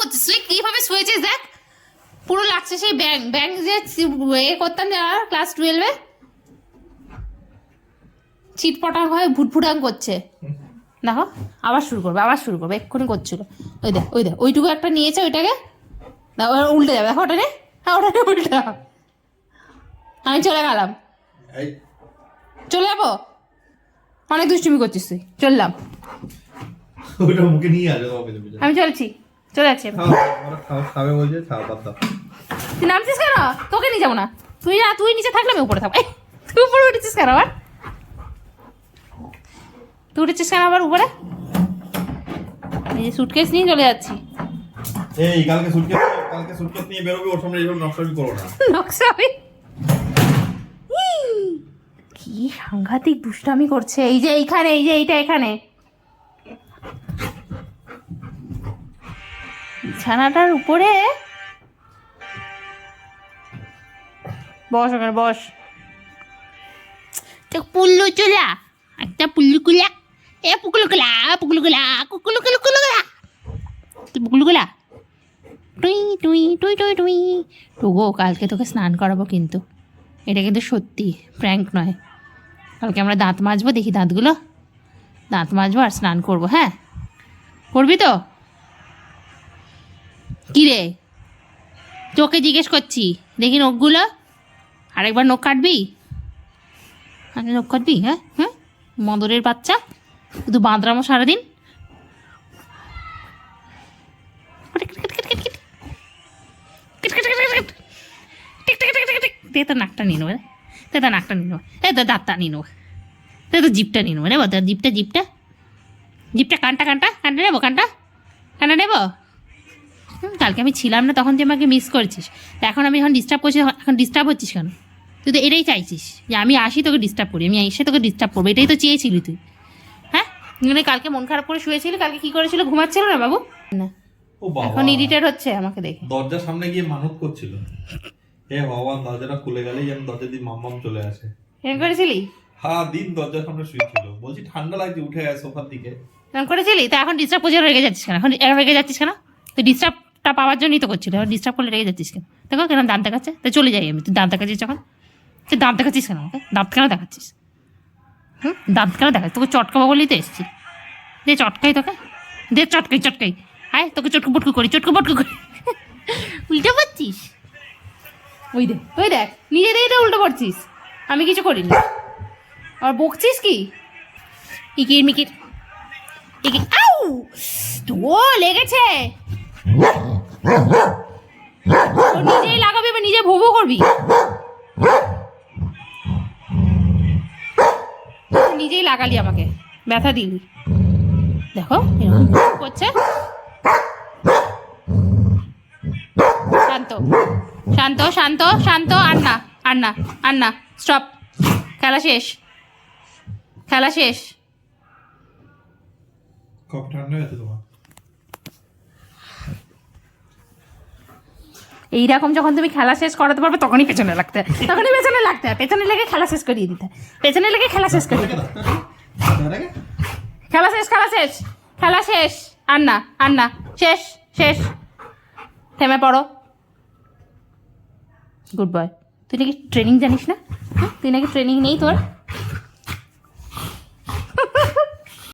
করছিস তুই? কিভাবে শুয়েছিস দেখ, পুরো লাগছে সেই ব্যাং যে এ করতাম না ক্লাস 12-এ, চিটপটাং হয়ে ভুটভুটাং করছে। দেখো আবার শুরু করবে এক্ষুনি করছিল। ওই দেখ ওইটুকু একটা নিয়েছে, ওইটাকে উল্টে যাবে। দেখো ওটা রে, হ্যাঁ ওটা রে উল্টে। আমি চলে গেলাম, চলে যাবো, অনেক দুষ্টুমি করছিস তুই, চললাম। আমি চলছি, চলে যাচ্ছি। তুই নামছিস কেন? তোকে নিয়ে যাবো না। তুই নিচে থাকলে আমি উপরে থাকবো। তুই উপরে উঠেছিস কেন আবার? তুই উঠেছিস কেন আবার উপরে? এই যে সুটকেস নিয়ে চলে যাচ্ছি। এই কালকে সুটকেস নিয়ে বেরোবি, ওর সামনে এইসব নকশাবি করো না। নকশাবি কি সাংঘাতিক দুষ্টামি করছে। এই যে এইখানে, এই যে এইটা এখানে বিছানাটার উপরে। বস ওখানে বস। পুল্লু চুলা, একটা পুল্লু কুলা, এ পুকুলুকুলা পুকুলুকুলা কুকুলুকুলুকুলা পুকুলুকুলা টুই টুই টুই টুই টুই। টুগো কালকে তোকে স্নান করাবো, কিন্তু এটা কিন্তু সত্যি প্র্যাঙ্ক নয়। কালকে আমরা দাঁত মাজবো, দেখি দাঁত মাজবো আর স্নান করবো। হ্যাঁ করবি তো? কী রে, তোকে জিজ্ঞেস করছি, দেখি নখগুলো আরেকবার নখ কাটবি? নখ কাটবি? হ্যাঁ হ্যাঁ, মদরের বাচ্চা, শুধু বাঁদরামো সারাদিন। তো নাকটা নিয়ে নেবো, তো নাকটা নিয়ে নেবো, তো দাঁতটা নিয়ে নেবো, তো জিপটা নিয়ে নেবো, নেবো তো জিপটা কানটা নেবো, কানটা নেবো। কালকে আমি ছিলাম না, তখন তুই আমাকে মিস করছিস। এখন আমি ডিস্টার্ব করছি, এখন ডিস্টার্ব হচ্ছিস কেন? তুই তো এটাই চাইছিস যে আমি আসি তোকে ডিস্টার্ব করি, আমি এসে তোকে ডিস্টার্ব করবো, এটাই তো চেয়েছিলি তুই। হ্যাঁ, মানে কালকে মন খারাপ করে শুয়েছিলি, কালকে কি করেছিল? ঘুমাচ্ছিল না বাবু? না, এখন ইরিটেট হচ্ছে আমাকে দেখে। দরজার সামনে গিয়ে মানত করছিল, হে ভগবান দরজাটা খুলে গেলেই যেন দরজা দিয়ে মাম্মাম চলে আসে। এরকম করেছিলি? হ্যাঁ, দিন দরজার সামনে শুয়েছিল, বলছি ঠান্ডা লাগছে, উঠে আয় সোফার দিকে। এরকম করেছিলি? তা এখন ডিস্টার্ব করছে, রেগে যাচ্ছিস কেন? এখন রেগে যাচ্ছিস কেন? তুই ডিস্টার্বটা পাওয়ার জন্যই তো করছিলি, এখন ডিস্টার্ব করলে রেগে যাচ্ছিস কেন? দেখো কেন দাঁত দেখাচ্ছে, তো চলে যাই আমি। তুই দাঁত দেখাচ্ছিস যখন, তুই দাঁত দেখাচ্ছিস কেন আমাকে? দাঁত কেন দেখাচ্ছিস? দাঁত কেন দেখাচ্ছিস? তোকে চটকাবো বলেই তো এসেছি। দে চটকাই তোকে, দে চটকাই। আয় তোকে চটকু পটকু করি উল্টে পড়ছিস। ওই দেখ নিজে দিয়ে উল্টো পড়ছিস, আমি কিছু করিনি। আর বকছিস কি? মিকির আউ তো লেগেছে। নিজেই লাগাবি বা নিজে ভোবো করবি? নিজেই লাগালি, আমাকে ব্যথা দিলি। দেখো এরকম করছে। শান্ত। আন্না স্টপ। খেলা শেষ। কপ ঠান্ডা হয়েছে তোমার? এইরকম যখন তুমি খেলা শেষ করাতে পারবে, তখনই পেছনে লাগতে হয়, পেছনে লেগে খেলা শেষ করিয়ে দিতে হয়, খেলা শেষ। আন্না শেষ। থেমে পড়ো। Good boy. তুই নাকি ট্রেনিং জানিস না? তুই নাকি ট্রেনিং নেই তোর?